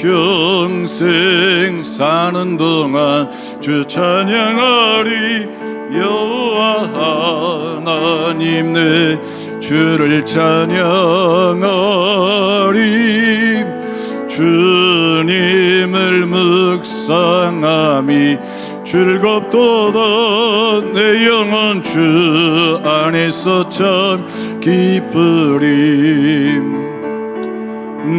평생 사는 동안 주 찬양하리. 여호와 하나님 내 주를 찬양하리. 주님을 묵상함이 즐겁도다. 내 영혼 주 안에서 참 기쁘리.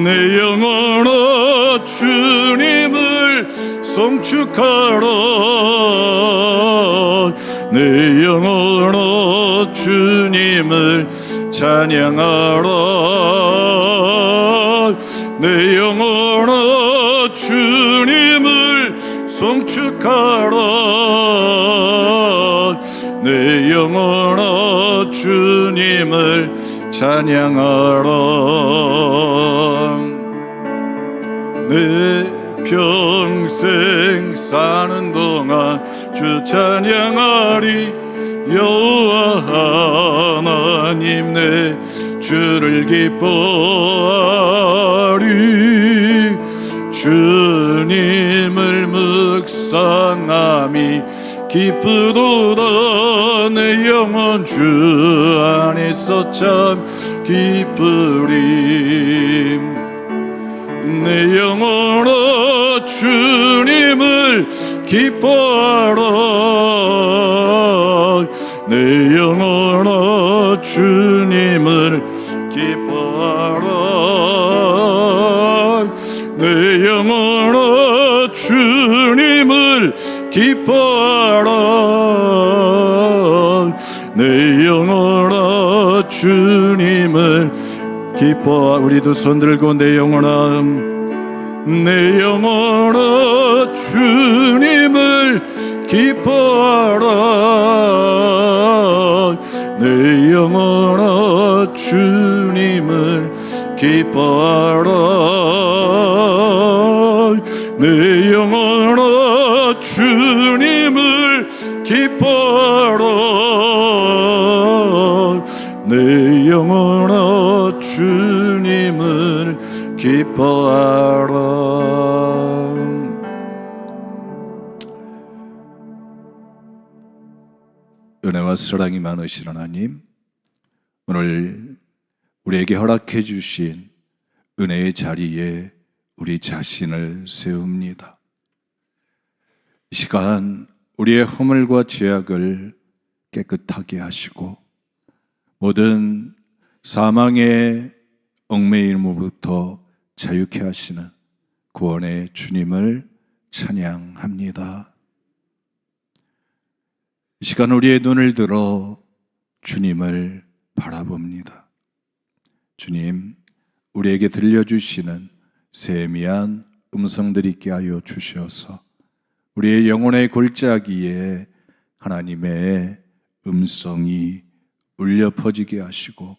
내 영혼아 주님을 송축하라. 내 영혼아 주님을 찬양하라. 내 영혼아 주님을 송축하라. 내 영혼아 주님을 찬양하라. 내 평생 사는 동안 주 찬양하리. 여호와 하나님 내 주를 기뻐하리. 주님을 묵상함이 기쁘도다. 내 영혼 주 안에서 참 기쁘리. 내 영혼아 주님을 기뻐하라. 내 영혼아 주님을 기뻐하라. 내 영혼아 주님을 기뻐하라. 내 영혼아 주님을 기뻐하라. 우리 두 손 들고 내 영혼아, 내 영혼아 주님을 기뻐하라. 내 영혼아 주님을 기뻐하라. 내 영혼아 주님을 기뻐하라. 내 영혼아 주님을 기뻐하라. 은혜와 사랑이 많으신 하나님, 오늘 우리에게 허락해 주신 은혜의 자리에 우리 자신을 세웁니다. 이 시간 우리의 허물과 죄악을 깨끗하게 하시고 모든 사망의 얽매임으로부터 자유케 하시는 구원의 주님을 찬양합니다. 이 시간 우리의 눈을 들어 주님을 바라봅니다. 주님, 우리에게 들려주시는 세미한 음성들 있게 하여 주셔서 우리의 영혼의 골짜기에 하나님의 음성이 울려 퍼지게 하시고,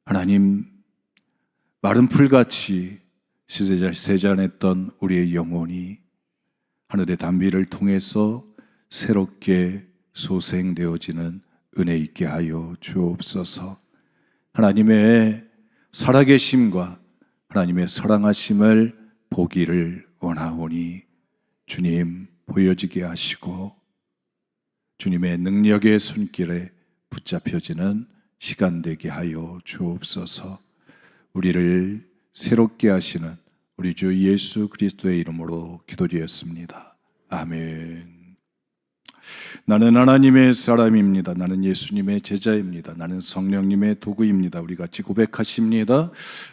하나님, 마른 풀같이 세잔했던 우리의 영혼이 하늘의 단비를 통해서 새롭게 소생되어지는 은혜 있게 하여 주옵소서. 하나님의 살아계심과 하나님의 사랑하심을 보기를 원하오니 주님 보여지게 하시고 주님의 능력의 손길에 붙잡혀지는 시간 되게 하여 주옵소서. 우리를 새롭게 하시는 우리 주 예수 그리스도의 이름으로 기도드렸습니다. 아멘. 나는 하나님의 사람입니다. 나는 예수님의 제자입니다. 나는 성령님의 도구입니다. 우리 같이 고백하십니다.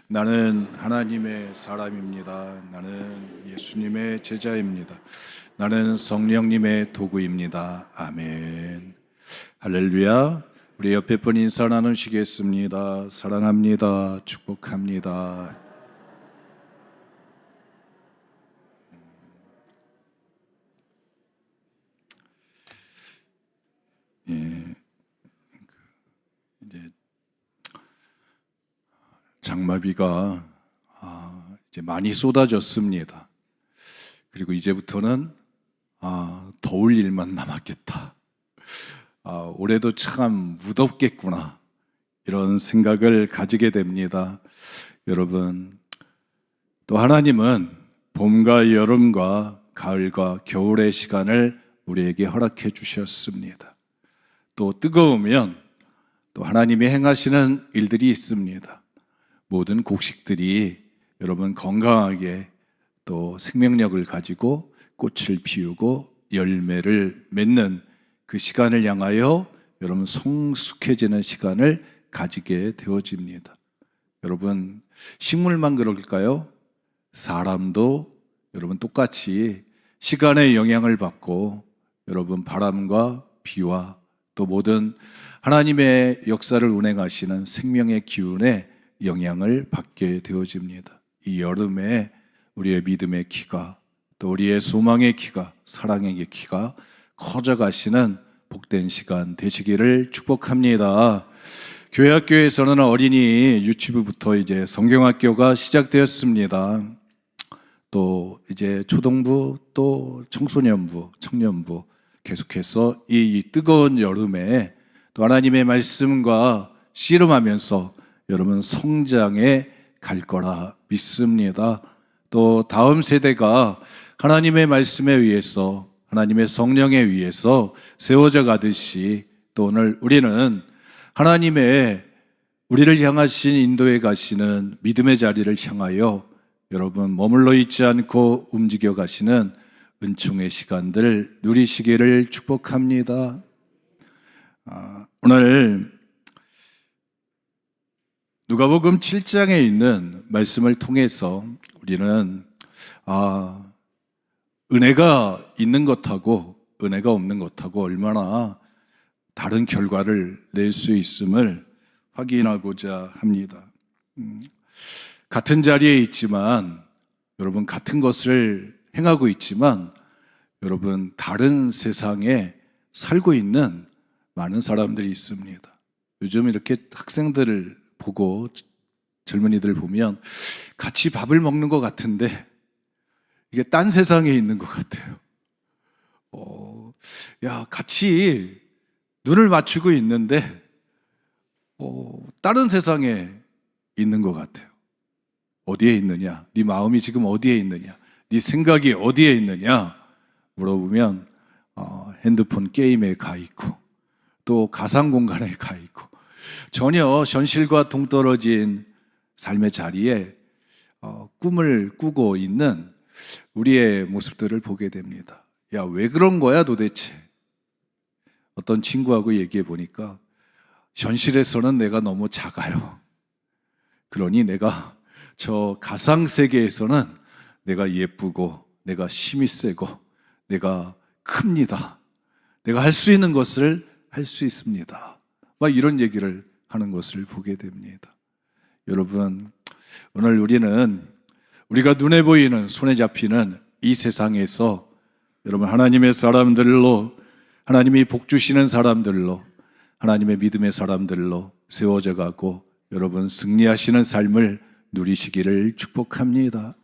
나는 하나님의 사람입니다. 나는 예수님의 제자입니다. 나는 성령님의 도구입니다. 아멘. 할렐루야. 우리 옆에 분 인사 나누시겠습니다. 사랑합니다. 축복합니다. 이제 장마비가 이제 많이 쏟아졌습니다. 그리고 이제부터는 더울 일만 남았겠다. 올해도 참 무덥겠구나, 이런 생각을 가지게 됩니다. 여러분, 또 하나님은 봄과 여름과 가을과 겨울의 시간을 우리에게 허락해 주셨습니다. 또 뜨거우면 또 하나님이 행하시는 일들이 있습니다. 모든 곡식들이 여러분 건강하게 또 생명력을 가지고 꽃을 피우고 열매를 맺는 그 시간을 향하여 여러분 성숙해지는 시간을 가지게 되어집니다. 여러분 식물만 그럴까요? 사람도 여러분 똑같이 시간의 영향을 받고 여러분 바람과 비와 또 모든 하나님의 역사를 운행하시는 생명의 기운에 영향을 받게 되어집니다. 이 여름에 우리의 믿음의 키가 또 우리의 소망의 키가 사랑의 키가 커져가시는 복된 시간 되시기를 축복합니다. 교회 학교에서는 어린이 유치부부터 이제 성경학교가 시작되었습니다. 또 이제 초등부 또 청소년부, 청년부 계속해서 이 뜨거운 여름에 또 하나님의 말씀과 씨름하면서 여러분 성장해 갈 거라 믿습니다. 또 다음 세대가 하나님의 말씀에 의해서 하나님의 성령에 의해서 세워져 가듯이 또 오늘 우리는 하나님의 우리를 향하신 인도에 가시는 믿음의 자리를 향하여 여러분 머물러 있지 않고 움직여 가시는 은총의 시간들 누리시기를 축복합니다. 오늘 누가복음 7장에 있는 말씀을 통해서 우리는 은혜가 있는 것하고 은혜가 없는 것하고 얼마나 다른 결과를 낼 수 있음을 확인하고자 합니다. 같은 자리에 있지만 여러분 같은 것을 행하고 있지만 여러분 다른 세상에 살고 있는 많은 사람들이 있습니다. 요즘 이렇게 학생들을 보고 젊은이들 보면 같이 밥을 먹는 것 같은데 이게 딴 세상에 있는 것 같아요. 같이 눈을 맞추고 있는데 다른 세상에 있는 것 같아요. 어디에 있느냐? 네 마음이 지금 어디에 있느냐? 네 생각이 어디에 있느냐? 물어보면 핸드폰 게임에 가 있고 또 가상 공간에 가 있고 전혀 현실과 동떨어진 삶의 자리에 꿈을 꾸고 있는 우리의 모습들을 보게 됩니다. 야, 왜 그런 거야 도대체? 어떤 친구하고 얘기해 보니까 현실에서는 내가 너무 작아요. 그러니 내가 저 가상 세계에서는 내가 예쁘고 내가 힘이 세고 내가 큽니다. 내가 할 수 있는 것을 할 수 있습니다. 막 이런 얘기를 하는 것을 보게 됩니다. 여러분, 오늘 우리는 우리가 눈에 보이는 손에 잡히는 이 세상에서 여러분 하나님의 사람들로 하나님이 복 주시는 사람들로 하나님의 믿음의 사람들로 세워져 가고 여러분 승리하시는 삶을 누리시기를 축복합니다.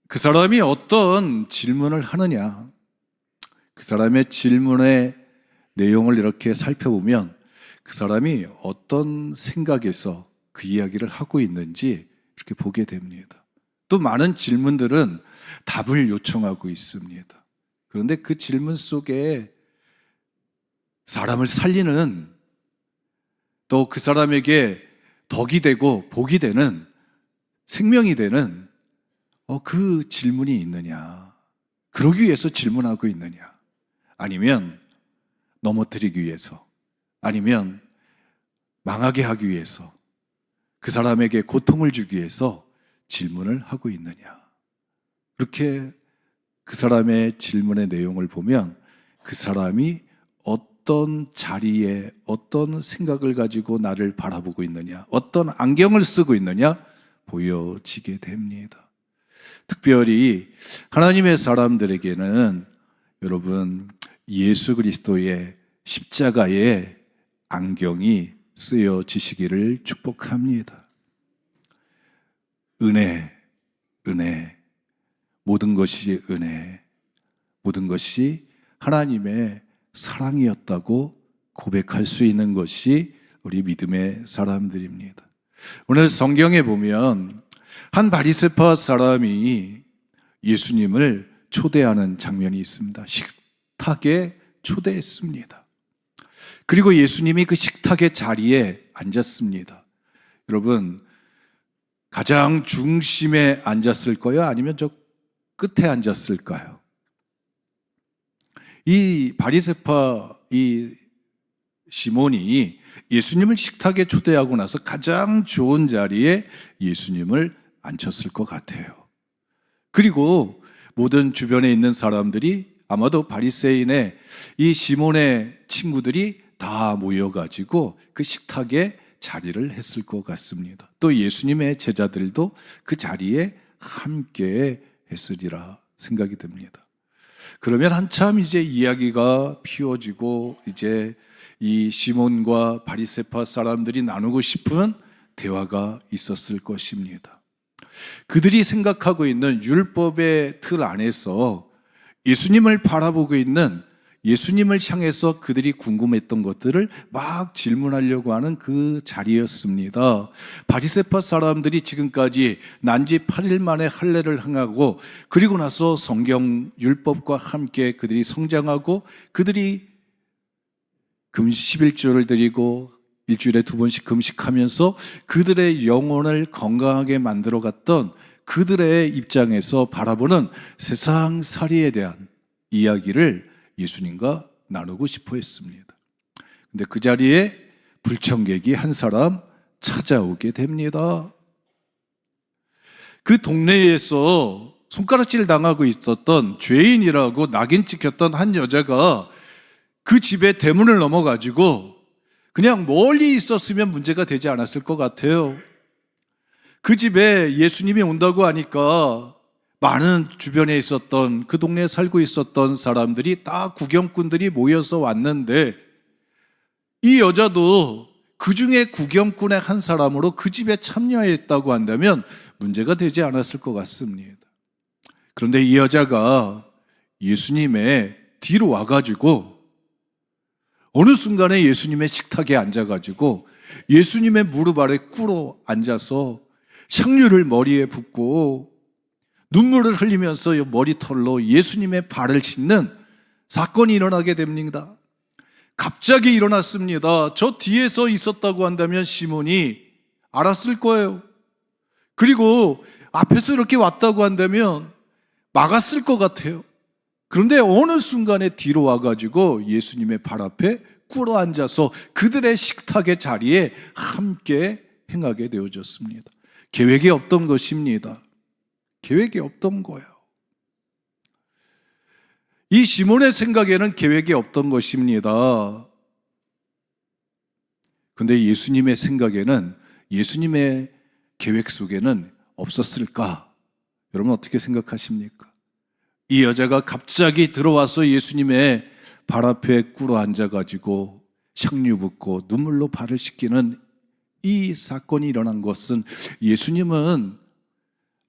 그 사람이 어떤 질문을 하느냐, 그 사람의 질문의 내용을 이렇게 살펴보면 그 사람이 어떤 생각에서 그 이야기를 하고 있는지 이렇게 보게 됩니다. 또 많은 질문들은 답을 요청하고 있습니다. 그런데 그 질문 속에 사람을 살리는 또 그 사람에게 덕이 되고 복이 되는 생명이 되는 그 질문이 있느냐, 그러기 위해서 질문하고 있느냐, 아니면 넘어뜨리기 위해서, 아니면 망하게 하기 위해서, 그 사람에게 고통을 주기 위해서 질문을 하고 있느냐. 그렇게 그 사람의 질문의 내용을 보면 그 사람이 어떤 자리에 어떤 생각을 가지고 나를 바라보고 있느냐, 어떤 안경을 쓰고 있느냐 보여지게 됩니다. 특별히 하나님의 사람들에게는 여러분 예수 그리스도의 십자가의 안경이 쓰여지시기를 축복합니다. 은혜, 모든 것이 은혜, 모든 것이 하나님의 사랑이었다고 고백할 수 있는 것이 우리 믿음의 사람들입니다. 오늘 성경에 보면 한 바리새파 사람이 예수님을 초대하는 장면이 있습니다. 식탁에 초대했습니다. 그리고 예수님이 그 식탁의 자리에 앉았습니다. 여러분, 가장 중심에 앉았을까요? 아니면 저 끝에 앉았을까요? 이 바리새파 이 시몬이 예수님을 식탁에 초대하고 나서 가장 좋은 자리에 예수님을 앉혔을 것 같아요. 그리고 모든 주변에 있는 사람들이 아마도 바리새인의 이 시몬의 친구들이 다 모여가지고 그 식탁에 자리를 했을 것 같습니다. 또 예수님의 제자들도 그 자리에 함께 했으리라 생각이 듭니다. 그러면 한참 이제 이야기가 피워지고 이제 이 시몬과 바리새파 사람들이 나누고 싶은 대화가 있었을 것입니다. 그들이 생각하고 있는 율법의 틀 안에서 예수님을 바라보고 있는, 예수님을 향해서 그들이 궁금했던 것들을 막 질문하려고 하는 그 자리였습니다. 바리새파 사람들이 지금까지 난지 8일 만에 할례를 행하고 그리고 나서 성경 율법과 함께 그들이 성장하고 그들이 11조를 드리고 일주일에 2번씩 금식하면서 그들의 영혼을 건강하게 만들어갔던 그들의 입장에서 바라보는 세상살이에 대한 이야기를 예수님과 나누고 싶어 했습니다. 근데 그 자리에 불청객이 한 사람 찾아오게 됩니다. 그 동네에서 손가락질 당하고 있었던 죄인이라고 낙인 찍혔던 한 여자가 그 집의 대문을 넘어가지고 그냥 멀리 있었으면 문제가 되지 않았을 것 같아요. 그 집에 예수님이 온다고 하니까 많은 주변에 있었던, 그 동네에 살고 있었던 사람들이 다 구경꾼들이 모여서 왔는데 이 여자도 그 중에 구경꾼의 한 사람으로 그 집에 참여했다고 한다면 문제가 되지 않았을 것 같습니다. 그런데 이 여자가 예수님의 뒤로 와가지고 어느 순간에 예수님의 식탁에 앉아가지고 예수님의 무릎 아래 꿇어 앉아서 향유를 머리에 붓고 눈물을 흘리면서 머리털로 예수님의 발을 씻는 사건이 일어나게 됩니다. 갑자기 일어났습니다. 저 뒤에서 있었다고 한다면 시몬이 알았을 거예요. 그리고 앞에서 이렇게 왔다고 한다면 막았을 것 같아요. 그런데 어느 순간에 뒤로 와가지고 예수님의 발 앞에 꿇어 앉아서 그들의 식탁의 자리에 함께 행하게 되어졌습니다. 계획이 없던 것입니다. 계획이 없던 거예요. 이 시몬의 생각에는 계획이 없던 것입니다. 그런데 예수님의 생각에는, 예수님의 계획 속에는 없었을까? 여러분 어떻게 생각하십니까? 이 여자가 갑자기 들어와서 예수님의 발 앞에 꿇어 앉아가지고 향유 붓고 눈물로 발을 씻기는 이 사건이 일어난 것은 예수님은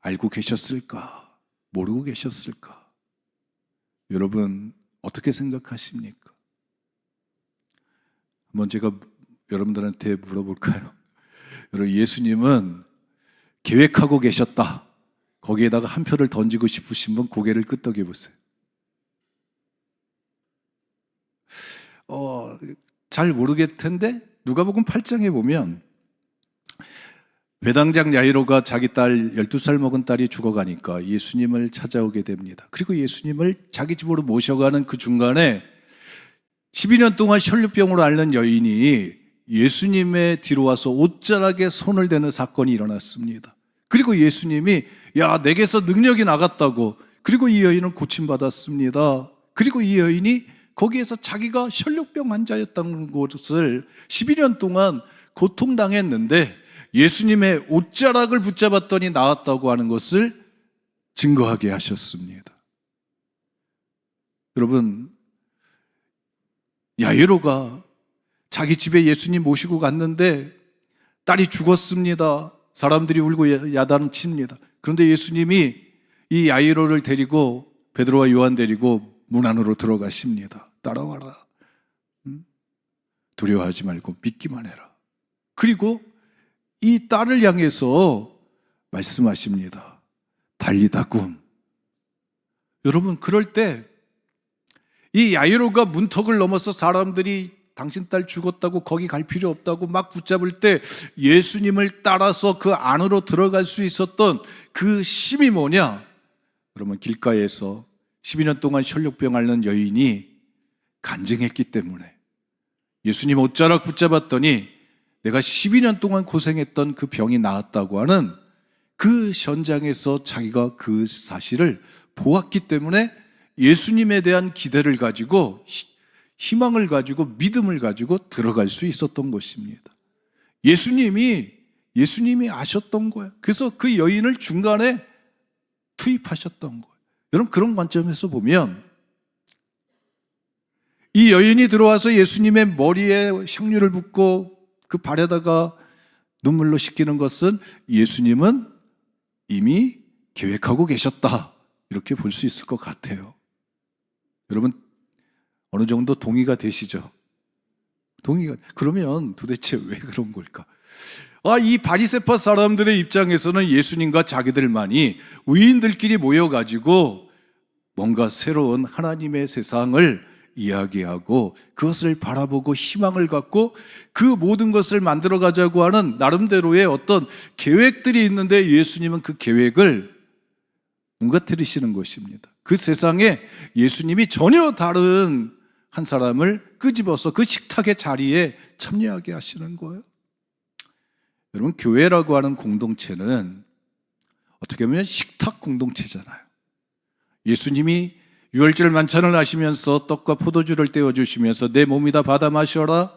알고 계셨을까? 모르고 계셨을까? 여러분 어떻게 생각하십니까? 한번 제가 여러분들한테 물어볼까요? 여러분, 예수님은 계획하고 계셨다. 거기에다가 한 표를 던지고 싶으신 분 고개를 끄덕여 보세요. 잘 모르겠을 텐데 누가복음 8장에 보면 배당장 야이로가 자기 딸 12살 먹은 딸이 죽어가니까 예수님을 찾아오게 됩니다. 그리고 예수님을 자기 집으로 모셔가는 그 중간에 12년 동안 혈류병으로 앓는 여인이 예수님의 뒤로 와서 옷자락에 손을 대는 사건이 일어났습니다. 그리고 예수님이 야, 내게서 능력이 나갔다고. 그리고 이 여인은 고침받았습니다. 그리고 이 여인이 거기에서 자기가 혈류병 환자였다는 것을 12년 동안 고통당했는데 예수님의 옷자락을 붙잡았더니 나았다고 하는 것을 증거하게 하셨습니다. 여러분, 야이로가 자기 집에 예수님 모시고 갔는데 딸이 죽었습니다. 사람들이 울고 야단칩니다. 그런데 예수님이 이 야이로를 데리고 베드로와 요한 데리고 문 안으로 들어가십니다. 따라와라. 두려워하지 말고 믿기만 해라. 그리고 이 딸을 향해서 말씀하십니다. 달리다굼. 여러분, 그럴 때 이 야이로가 문턱을 넘어서 사람들이 당신 딸 죽었다고 거기 갈 필요 없다고 막 붙잡을 때 예수님을 따라서 그 안으로 들어갈 수 있었던 그 힘이 뭐냐? 여러분, 길가에서 12년 동안 혈육병 앓는 여인이 간증했기 때문에 예수님 옷자락 붙잡았더니 내가 12년 동안 고생했던 그 병이 나았다고 하는 그 현장에서 자기가 그 사실을 보았기 때문에 예수님에 대한 기대를 가지고 희망을 가지고 믿음을 가지고 들어갈 수 있었던 것입니다. 예수님이 아셨던 거예요. 그래서 그 여인을 중간에 투입하셨던 거예요. 여러분, 그런 관점에서 보면 이 여인이 들어와서 예수님의 머리에 향유를 붓고 그 발에다가 눈물로 씻기는 것은 예수님은 이미 계획하고 계셨다, 이렇게 볼 수 있을 것 같아요. 여러분, 어느 정도 동의가 되시죠? 그러면 도대체 왜 그런 걸까? 이 바리새파 사람들의 입장에서는 예수님과 자기들만이 의인들끼리 모여가지고 뭔가 새로운 하나님의 세상을 이야기하고 그것을 바라보고 희망을 갖고 그 모든 것을 만들어 가자고 하는 나름대로의 어떤 계획들이 있는데, 예수님은 그 계획을 망가뜨리시는 것입니다. 그 세상에 예수님이 전혀 다른 한 사람을 끄집어서 그 식탁의 자리에 참여하게 하시는 거예요. 여러분, 교회라고 하는 공동체는 어떻게 보면 식탁 공동체잖아요. 예수님이 유월절 만찬을 하시면서 떡과 포도주를 떼어주시면서 내 몸이다 받아 마셔라,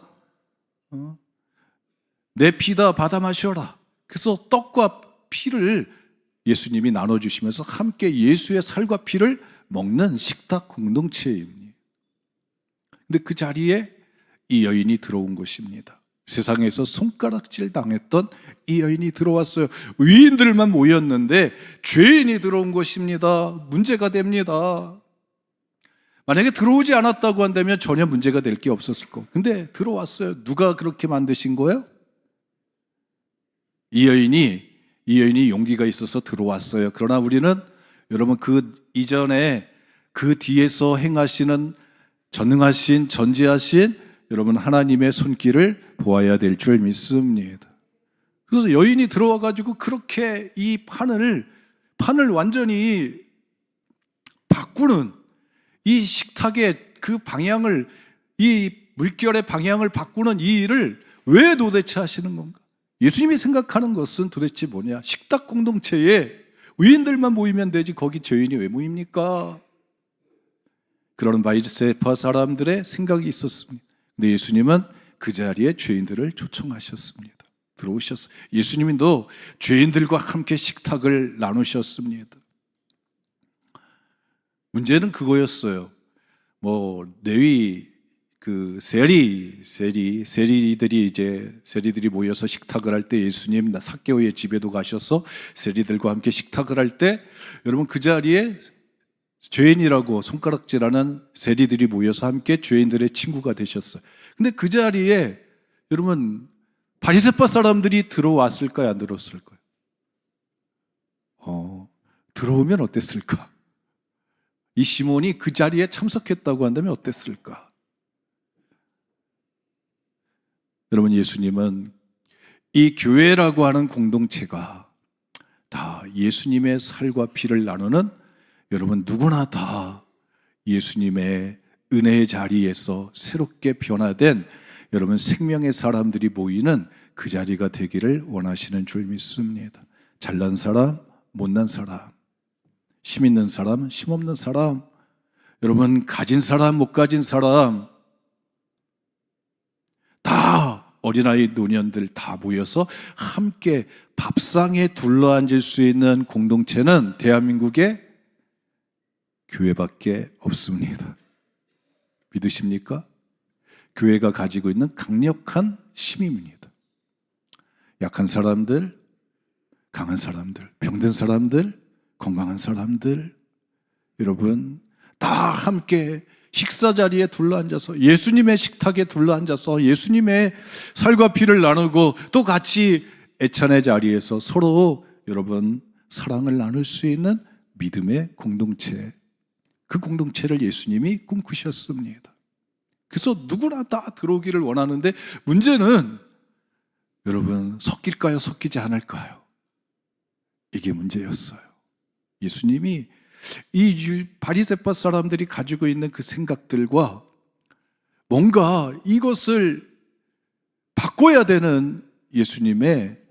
내 피다 받아 마셔라. 그래서 떡과 피를 예수님이 나눠주시면서 함께 예수의 살과 피를 먹는 식탁 공동체입니다. 근데 그 자리에 이 여인이 들어온 것입니다. 세상에서 손가락질 당했던 이 여인이 들어왔어요. 의인들만 모였는데 죄인이 들어온 것입니다. 문제가 됩니다. 만약에 들어오지 않았다고 한다면 전혀 문제가 될 게 없었을 거예요. 근데 들어왔어요. 누가 그렇게 만드신 거예요? 이 여인이 용기가 있어서 들어왔어요. 그러나 우리는 여러분, 그 이전에 그 뒤에서 행하시는 전능하신 전지하신 여러분 하나님의 손길을 보아야 될 줄 믿습니다. 그래서 여인이 들어와 가지고 그렇게 이 판을 완전히 바꾸는, 이 식탁의 그 방향을, 이 물결의 방향을 바꾸는 이 일을 왜 도대체 하시는 건가? 예수님이 생각하는 것은 도대체 뭐냐? 식탁 공동체에 의인들만 모이면 되지 거기 죄인이 왜 모입니까? 그런 바리새파 사람들의 생각이 있었습니다. 근데 예수님은 그 자리에 죄인들을 초청하셨습니다. 들어오셨어요. 예수님도 죄인들과 함께 식탁을 나누셨습니다. 문제는 그거였어요. 레위 세리들이 모여서 식탁을 할 때, 예수님 삭개오의 집에도 가셔서 세리들과 함께 식탁을 할 때, 여러분 그 자리에 죄인이라고 손가락질하는 세리들이 모여서 함께 죄인들의 친구가 되셨어요. 근데 그 자리에 여러분 바리새파 사람들이 들어왔을까요? 안 들어왔을까요? 들어오면 어땠을까? 이 시몬이 그 자리에 참석했다고 한다면 어땠을까? 여러분, 예수님은 이 교회라고 하는 공동체가 다 예수님의 살과 피를 나누는, 여러분 누구나 다 예수님의 은혜의 자리에서 새롭게 변화된 여러분 생명의 사람들이 모이는 그 자리가 되기를 원하시는 줄 믿습니다. 잘난 사람, 못난 사람, 힘 있는 사람, 힘 없는 사람, 여러분 가진 사람, 못 가진 사람, 다 어린아이, 노년들 다 모여서 함께 밥상에 둘러앉을 수 있는 공동체는 대한민국에 교회밖에 없습니다. 믿으십니까? 교회가 가지고 있는 강력한 힘입니다. 약한 사람들, 강한 사람들, 병든 사람들, 건강한 사람들, 여러분 다 함께 식사 자리에 둘러앉아서, 예수님의 식탁에 둘러앉아서 예수님의 살과 피를 나누고 또 같이 애찬의 자리에서 서로 여러분 사랑을 나눌 수 있는 믿음의 공동체, 그 공동체를 예수님이 꿈꾸셨습니다. 그래서 누구나 다 들어오기를 원하는데 문제는 여러분 섞일까요? 섞이지 않을까요? 이게 문제였어요. 예수님이 이 바리새파 사람들이 가지고 있는 그 생각들과 뭔가 이것을 바꿔야 되는 예수님의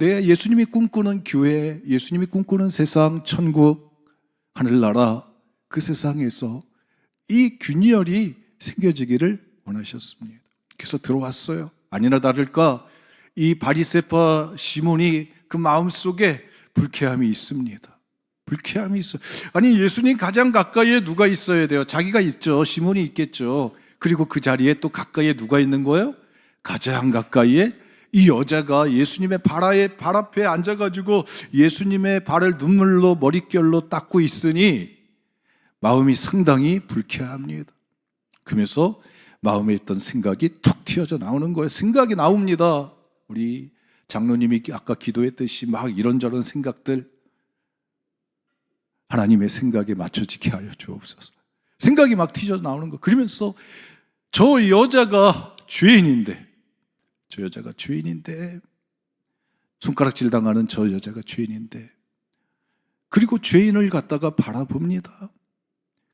예수님이 꿈꾸는 교회, 예수님이 꿈꾸는 세상, 천국, 하늘나라, 그 세상에서 이 균열이 생겨지기를 원하셨습니다. 그래서 들어왔어요. 아니나 다를까 이 바리새파 시몬이 그 마음속에 불쾌함이 있습니다. 불쾌함이 있어요. 아니 예수님 가장 가까이에 누가 있어야 돼요? 자기가 있죠. 시몬이 있겠죠. 그리고 그 자리에 또 가까이에 누가 있는 거예요? 가장 가까이에 이 여자가 예수님의 발 앞에 앉아가지고 예수님의 발을 눈물로 머릿결로 닦고 있으니 마음이 상당히 불쾌합니다. 그러면서 마음에 있던 생각이 툭 튀어져 나오는 거예요. 생각이 나옵니다. 우리 장로님이 아까 기도했듯이 막 이런저런 생각들, 하나님의 생각에 맞춰지게 하여 주옵소서. 생각이 막 튀어져 나오는 거. 그러면서 저 여자가 죄인인데 손가락질 당하는 저 여자가 죄인인데, 그리고 죄인을 갖다가 바라봅니다.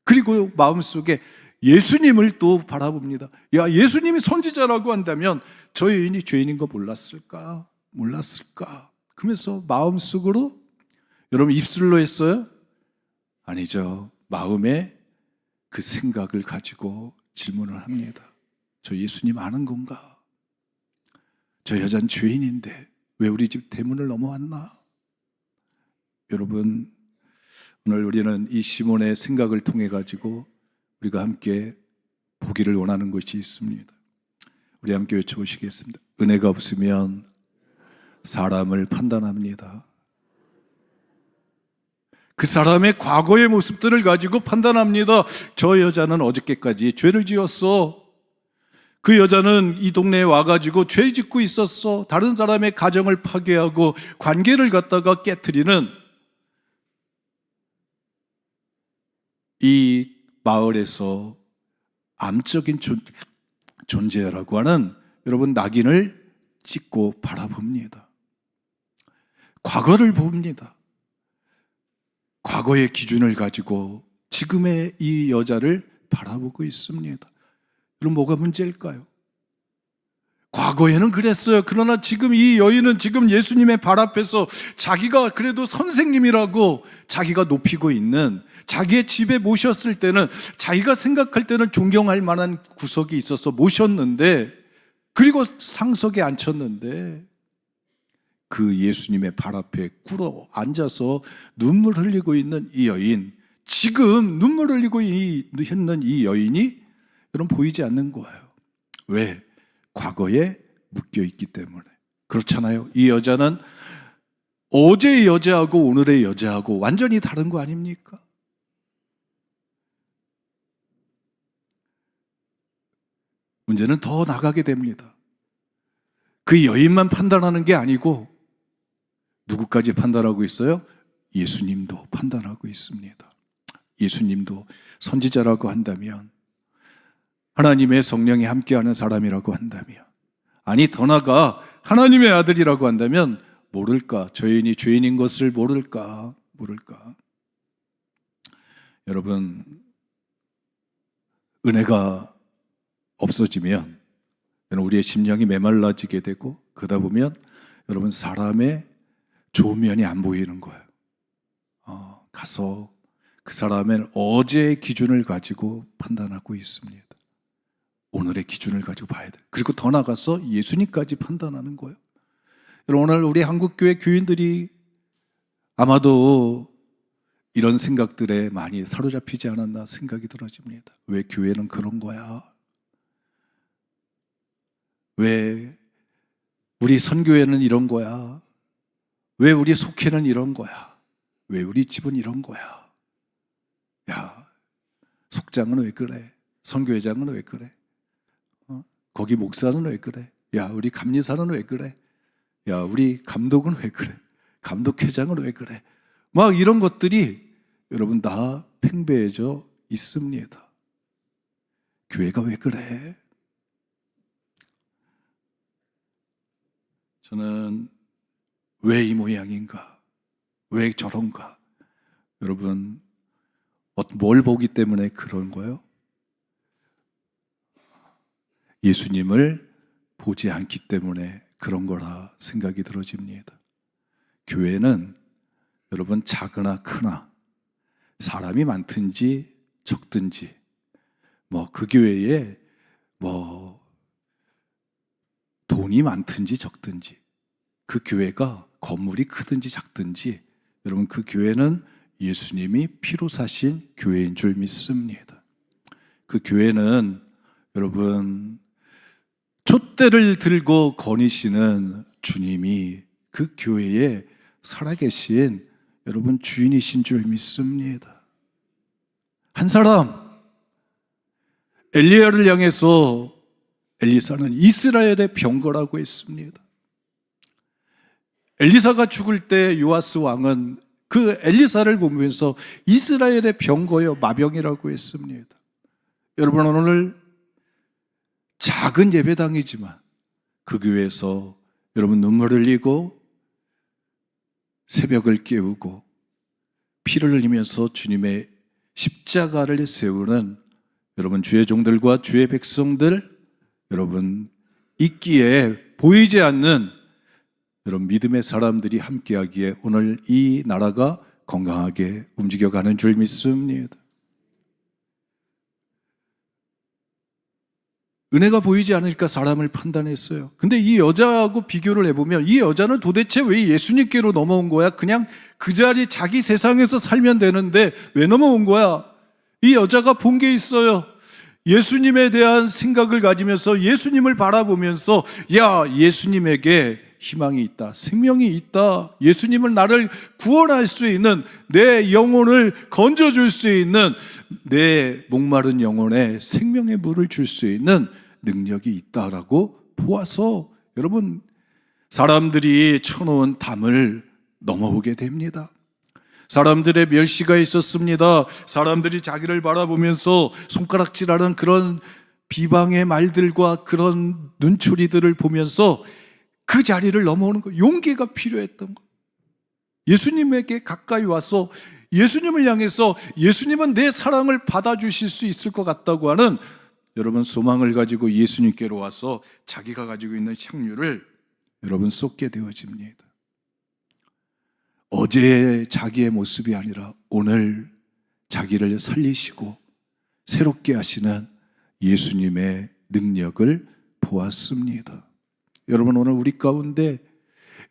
그리고 마음속에 예수님을 또 바라봅니다. 야, 예수님이 선지자라고 한다면 저 여인이 죄인인 거 몰랐을까? 그러면서 마음속으로, 여러분 입술로 했어요? 아니죠. 마음에 그 생각을 가지고 질문을 합니다. 저 예수님 아는 건가? 저 여자는 죄인인데 왜 우리 집 대문을 넘어왔나? 여러분, 오늘 우리는 이 시몬의 생각을 통해 가지고 우리가 함께 보기를 원하는 것이 있습니다. 우리 함께 외쳐보시겠습니다. 은혜가 없으면 사람을 판단합니다. 그 사람의 과거의 모습들을 가지고 판단합니다. 저 여자는 어저께까지 죄를 지었어. 그 여자는 이 동네에 와가지고 죄 짓고 있었어. 다른 사람의 가정을 파괴하고 관계를 갖다가 깨트리는 이 마을에서 암적인 존재라고 하는 여러분 낙인을 찍고 바라봅니다. 과거를 봅니다. 과거의 기준을 가지고 지금의 이 여자를 바라보고 있습니다. 그럼 뭐가 문제일까요? 과거에는 그랬어요. 그러나 지금 이 여인은 지금 예수님의 발 앞에서 자기가 그래도 선생님이라고 자기가 높이고 있는, 자기의 집에 모셨을 때는 자기가 생각할 때는 존경할 만한 구석이 있어서 모셨는데, 그리고 상석에 앉혔는데 그 예수님의 발 앞에 꿇어 앉아서 눈물 흘리고 있는 이 여인, 지금 눈물 흘리고 있는 이 여인이 여러분 보이지 않는 거예요. 왜? 과거에 묶여 있기 때문에. 그렇잖아요. 이 여자는 어제의 여자하고 오늘의 여자하고 완전히 다른 거 아닙니까? 문제는 더 나가게 됩니다. 그 여인만 판단하는 게 아니고 누구까지 판단하고 있어요? 예수님도 판단하고 있습니다. 예수님도 선지자라고 한다면, 하나님의 성령이 함께하는 사람이라고 한다면, 아니 더 나아가 하나님의 아들이라고 한다면 모를까? 저 여인이 죄인인 것을 모를까? 여러분, 은혜가 없어지면 우리의 심령이 메말라지게 되고, 그러다 보면 여러분 사람의 좋은 면이 안 보이는 거예요. 가서 그 사람의 어제의 기준을 가지고 판단하고 있습니다. 오늘의 기준을 가지고 봐야 돼요. 그리고 더 나가서 예수님까지 판단하는 거예요. 여러분, 오늘 우리 한국교회 교인들이 아마도 이런 생각들에 많이 사로잡히지 않았나 생각이 들어집니다. 왜 교회는 그런 거야? 왜 우리 선교회는 이런 거야? 왜 우리 속회는 이런 거야? 왜 우리 집은 이런 거야? 야, 속장은 왜 그래? 선교회장은 왜 그래? 거기 목사는 왜 그래? 야, 우리 감리사는 왜 그래? 야, 우리 감독은 왜 그래? 감독회장은 왜 그래? 막 이런 것들이 여러분 다 팽배해져 있습니다. 교회가 왜 그래? 저는 왜 이 모양인가? 왜 저런가? 여러분, 뭘 보기 때문에 그런 거예요? 예수님을 보지 않기 때문에 그런 거라 생각이 들어집니다. 교회는 여러분 작으나 크나 사람이 많든지 적든지 그 교회에 돈이 많든지 적든지 그 교회가 건물이 크든지 작든지 여러분 그 교회는 예수님이 피로 사신 교회인 줄 믿습니다. 그 교회는 여러분 촛대를 들고 거니시는 주님이 그 교회에 살아계신 여러분 주인이신 줄 믿습니다. 한 사람 엘리야를 향해서 엘리사는 이스라엘의 병거라고 했습니다. 엘리사가 죽을 때 요아스 왕은 그 엘리사를 보면서 이스라엘의 병거여 마병이라고 했습니다. 여러분 오늘 작은 예배당이지만 그 교회에서 여러분 눈물을 흘리고 새벽을 깨우고 피를 흘리면서 주님의 십자가를 세우는 여러분 주의 종들과 주의 백성들 여러분 있기에 보이지 않는 여러분 믿음의 사람들이 함께하기에 오늘 이 나라가 건강하게 움직여가는 줄 믿습니다. 은혜가 보이지 않으니까 사람을 판단했어요. 근데 이 여자하고 비교를 해보면 이 여자는 도대체 왜 예수님께로 넘어온 거야? 그냥 그 자리 자기 세상에서 살면 되는데 왜 넘어온 거야? 이 여자가 본 게 있어요. 예수님에 대한 생각을 가지면서 예수님을 바라보면서 야, 예수님에게 희망이 있다. 생명이 있다. 예수님은 나를 구원할 수 있는 내 영혼을 건져줄 수 있는 내 목마른 영혼에 생명의 물을 줄 수 있는 능력이 있다라고 보아서 여러분 사람들이 쳐놓은 담을 넘어오게 됩니다. 사람들의 멸시가 있었습니다. 사람들이 자기를 바라보면서 손가락질하는 그런 비방의 말들과 그런 눈초리들을 보면서 그 자리를 넘어오는 거 용기가 필요했던 거. 예수님에게 가까이 와서 예수님을 향해서 예수님은 내 사랑을 받아주실 수 있을 것 같다고 하는 여러분 소망을 가지고 예수님께로 와서 자기가 가지고 있는 향유를 여러분 쏟게 되어집니다. 어제의 자기의 모습이 아니라 오늘 자기를 살리시고 새롭게 하시는 예수님의 능력을 보았습니다. 여러분 오늘 우리 가운데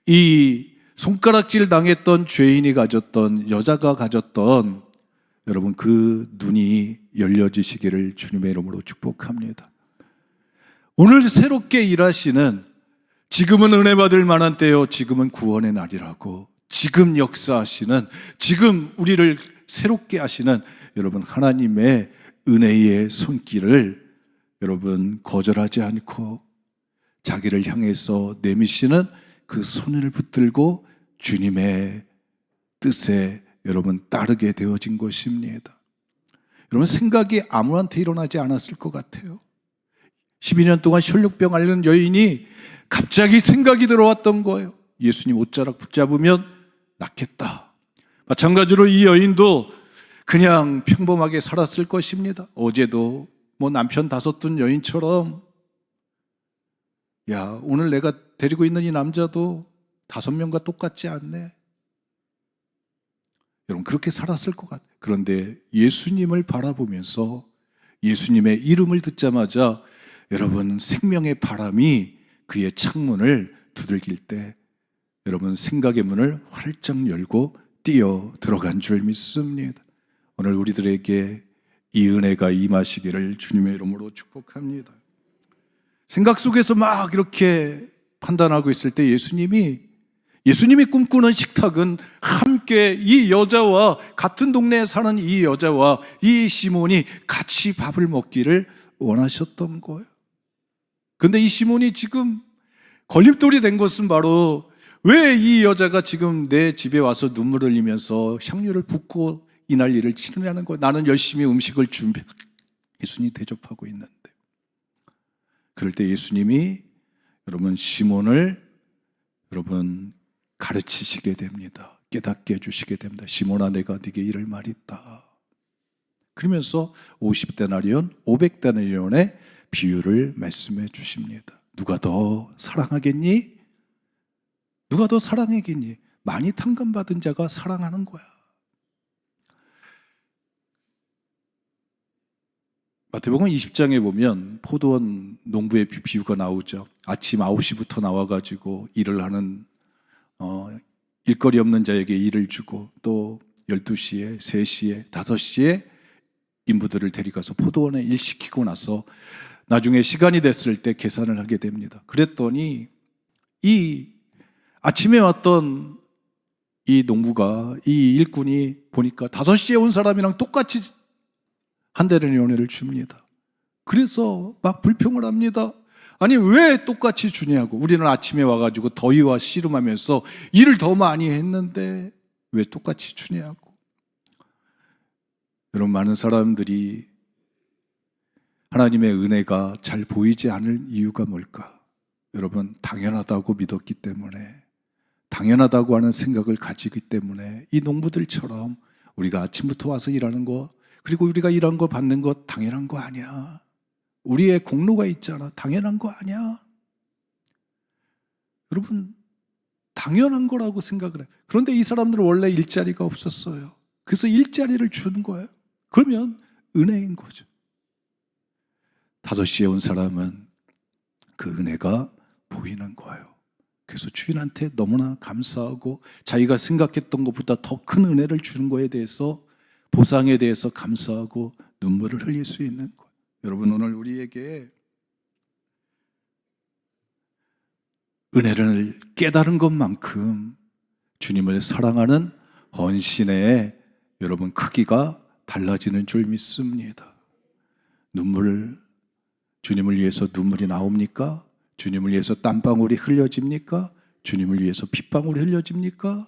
이 손가락질 당했던 죄인이 가졌던 여자가 가졌던 여러분 그 눈이 열려지시기를 주님의 이름으로 축복합니다. 오늘 새롭게 일하시는 지금은 은혜 받을 만한 때요 지금은 구원의 날이라고 지금 역사하시는 지금 우리를 새롭게 하시는 여러분 하나님의 은혜의 손길을 여러분 거절하지 않고 자기를 향해서 내미시는 그 손을 붙들고 주님의 뜻에 여러분 따르게 되어진 것입니다. 여러분 생각이 아무한테 일어나지 않았을 것 같아요. 12년 동안 혈육병 앓는 여인이 갑자기 생각이 들어왔던 거예요. 예수님 옷자락 붙잡으면 낫겠다. 마찬가지로 이 여인도 그냥 평범하게 살았을 것입니다. 어제도 남편 5둔 여인처럼 야, 오늘 내가 데리고 있는 이 남자도 5명과 똑같지 않네. 여러분 그렇게 살았을 것 같아요. 그런데 예수님을 바라보면서 예수님의 이름을 듣자마자 여러분 생명의 바람이 그의 창문을 두들길 때 여러분 생각의 문을 활짝 열고 뛰어 들어간 줄 믿습니다. 오늘 우리들에게 이 은혜가 임하시기를 주님의 이름으로 축복합니다. 생각 속에서 막 이렇게 판단하고 있을 때 예수님이 꿈꾸는 식탁은 함께 이 여자와 같은 동네에 사는 이 여자와 이 시몬이 같이 밥을 먹기를 원하셨던 거예요. 그런데 이 시몬이 지금 걸림돌이 된 것은 바로 왜 이 여자가 지금 내 집에 와서 눈물을 흘리면서 향유를 붓고 이 난리를 치느냐는 거예요. 나는 열심히 음식을 예수님이 대접하고 있는데. 그럴 때 예수님이 여러분 시몬을 여러분 가르치시게 됩니다. 깨닫게 해주시게 됩니다. 시몬아, 내가 네게 이를 말이 있다. 그러면서 50데나리온, 500데나리온의 비유를 말씀해 주십니다. 누가 더 사랑하겠니? 누가 더 사랑하겠니? 많이 탕감받은 자가 사랑하는 거야. 마태복음 20장에 보면 포도원 농부의 비유가 나오죠. 아침 9시부터 나와가지고 일을 하는 일거리 없는 자에게 일을 주고 또 12시에, 3시에, 5시에 인부들을 데려가서 포도원에 일시키고 나서 나중에 시간이 됐을 때 계산을 하게 됩니다. 그랬더니 이 아침에 왔던 이 농부가, 이 일꾼이 보니까 5시에 온 사람이랑 똑같이 한 데나리온을 줍니다. 그래서 막 불평을 합니다. 아니 왜 똑같이 주냐고. 우리는 아침에 와가지고 더위와 씨름하면서 일을 더 많이 했는데 왜 똑같이 주냐고. 여러분, 많은 사람들이 하나님의 은혜가 잘 보이지 않을 이유가 뭘까? 여러분, 당연하다고 믿었기 때문에, 당연하다고 하는 생각을 가지기 때문에 이 농부들처럼 우리가 아침부터 와서 일하는 거, 그리고 우리가 일한 거 받는 거 당연한 거 아니야. 우리의 공로가 있잖아. 당연한 거 아니야. 여러분, 당연한 거라고 생각을 해요. 그런데 이 사람들은 원래 일자리가 없었어요. 그래서 일자리를 주는 거예요. 그러면 은혜인 거죠. 5시에 온 사람은 그 은혜가 보이는 거예요. 그래서 주인한테 너무나 감사하고 자기가 생각했던 것보다 더 큰 은혜를 주는 거에 대해서, 보상에 대해서 감사하고 눈물을 흘릴 수 있는 거예요. 여러분, 오늘 우리에게 은혜를 깨달은 것만큼 주님을 사랑하는 헌신의 여러분 크기가 달라지는 줄 믿습니다. 주님을 위해서 눈물이 나옵니까? 주님을 위해서 땀방울이 흘려집니까? 주님을 위해서 핏방울이 흘려집니까?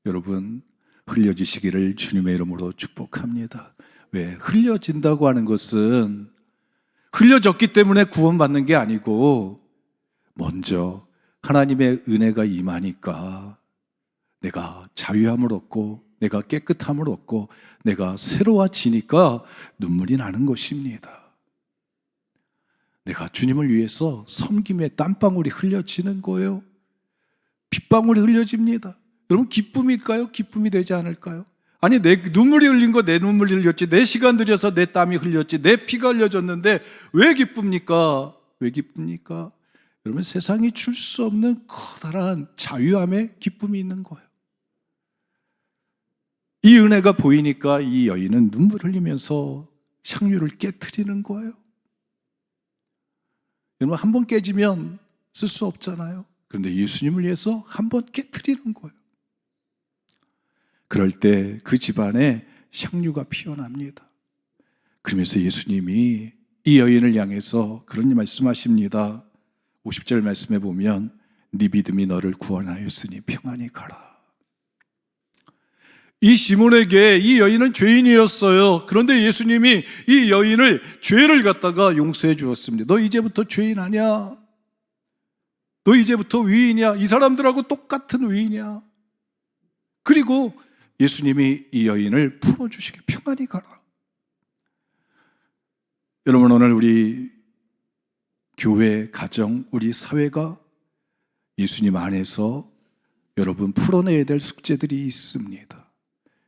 여러분, 흘려지시기를 주님의 이름으로 축복합니다. 왜? 흘려진다고 하는 것은 흘려졌기 때문에 구원받는 게 아니고 먼저 하나님의 은혜가 임하니까 내가 자유함을 얻고 내가 깨끗함을 얻고 내가 새로워지니까 눈물이 나는 것입니다. 내가 주님을 위해서 섬김에 땀방울이 흘려지는 거예요. 빗방울이 흘려집니다. 여러분, 기쁨일까요? 기쁨이 되지 않을까요? 아니, 내 눈물이 흘린 거 내 눈물이 흘렸지, 내 시간 들여서 내 땀이 흘렸지, 내 피가 흘려졌는데 왜 기쁩니까? 왜 기쁩니까? 여러분, 세상이 줄 수 없는 커다란 자유함의 기쁨이 있는 거예요. 이 은혜가 보이니까 이 여인은 눈물 흘리면서 향유를 깨트리는 거예요. 여러분, 한 번 깨지면 쓸 수 없잖아요. 그런데 예수님을 위해서 한 번 깨트리는 거예요. 그럴 때 그 집안에 향유가 피어납니다. 그러면서 예수님이 이 여인을 향해서 그런 말씀하십니다. 50절 말씀에 보면 네 믿음이 너를 구원하였으니 평안히 가라. 이 시몬에게 이 여인은 죄인이었어요. 그런데 예수님이 이 여인을 죄를 갖다가 용서해 주었습니다. 너 이제부터 죄인 아니야. 너 이제부터 의인이야. 이 사람들하고 똑같은 의인이야. 그리고 예수님이 이 여인을 풀어주시게 평안히 가라. 여러분, 오늘 우리 교회, 가정, 우리 사회가 예수님 안에서 여러분 풀어내야 될 숙제들이 있습니다.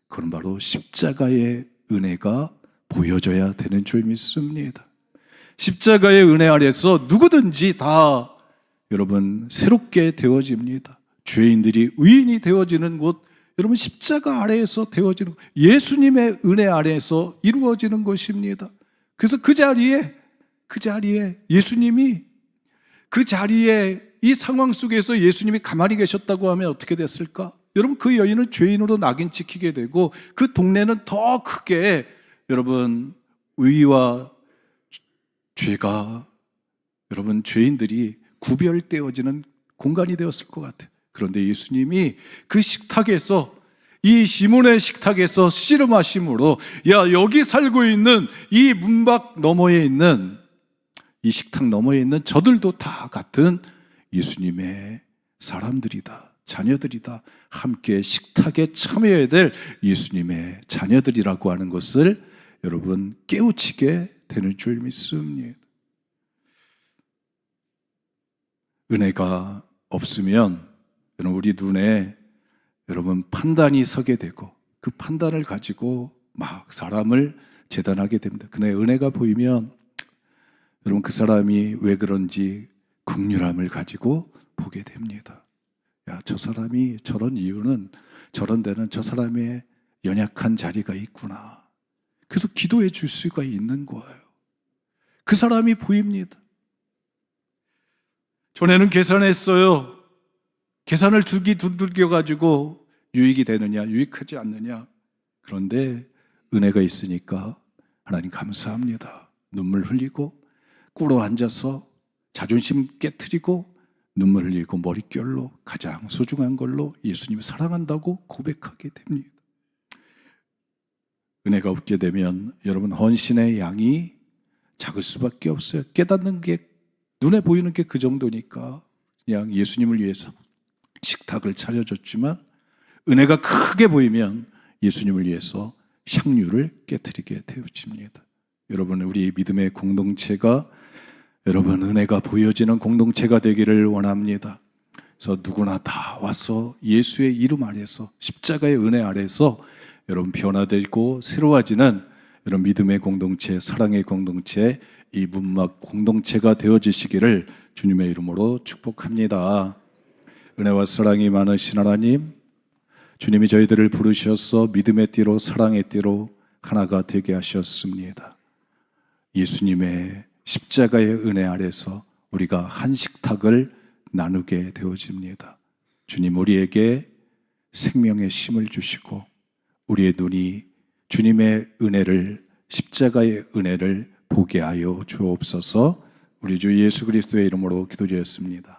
그건 바로 십자가의 은혜가 보여져야 되는 줄 믿습니다. 십자가의 은혜 아래서 누구든지 다 여러분 새롭게 되어집니다. 죄인들이 의인이 되어지는 곳, 여러분 십자가 아래에서 되어지는 것, 예수님의 은혜 아래에서 이루어지는 것입니다. 그래서 그 자리에 예수님이, 그 자리에 이 상황 속에서 예수님이 가만히 계셨다고 하면 어떻게 됐을까? 여러분, 그 여인은 죄인으로 낙인 찍히게 되고 그 동네는 더 크게 여러분 의와 죄가, 여러분 죄인들이 구별되어지는 공간이 되었을 것 같아요. 그런데 예수님이 그 식탁에서, 이 시몬의 식탁에서 씨름하심으로, 야, 여기 살고 있는 이 문밖 너머에 있는, 이 식탁 너머에 있는 저들도 다 같은 예수님의 사람들이다, 자녀들이다, 함께 식탁에 참여해야 될 예수님의 자녀들이라고 하는 것을 여러분 깨우치게 되는 줄 믿습니다. 은혜가 없으면 여러분 우리 눈에 여러분 판단이 서게 되고, 그 판단을 가지고 막 사람을 재단하게 됩니다. 그런데 은혜가 보이면 여러분 그 사람이 왜 그런지 긍휼함을 가지고 보게 됩니다. 야, 저 사람이 저런 이유는, 저런 데는 저 사람의 연약한 자리가 있구나. 그래서 기도해 줄 수가 있는 거예요. 그 사람이 보입니다. 전에는 계산했어요. 계산을 두들겨가지고 유익이 되느냐, 유익하지 않느냐. 그런데 은혜가 있으니까 하나님 감사합니다. 눈물 흘리고 꿇어 앉아서 자존심 깨트리고 눈물 흘리고 머릿결로 가장 소중한 걸로 예수님을 사랑한다고 고백하게 됩니다. 은혜가 없게 되면 여러분 헌신의 양이 작을 수밖에 없어요. 깨닫는 게, 눈에 보이는 게 그 정도니까 그냥 예수님을 위해서 식탁을 차려줬지만, 은혜가 크게 보이면 예수님을 위해서 향유를 깨트리게 되어집니다. 여러분, 우리 믿음의 공동체가, 여러분 은혜가 보여지는 공동체가 되기를 원합니다. 그래서 누구나 다 와서 예수의 이름 아래서, 십자가의 은혜 아래서 여러분 변화되고 새로워지는 여러분 믿음의 공동체, 사랑의 공동체, 이 문막 공동체가 되어지시기를 주님의 이름으로 축복합니다. 은혜와 사랑이 많으신 하나님, 주님이 저희들을 부르셔서 믿음의 띠로, 사랑의 띠로 하나가 되게 하셨습니다. 예수님의 십자가의 은혜 아래서 우리가 한 식탁을 나누게 되어집니다. 주님, 우리에게 생명의 힘을 주시고 우리의 눈이 주님의 은혜를, 십자가의 은혜를 보게 하여 주옵소서. 우리 주 예수 그리스도의 이름으로 기도드렸습니다.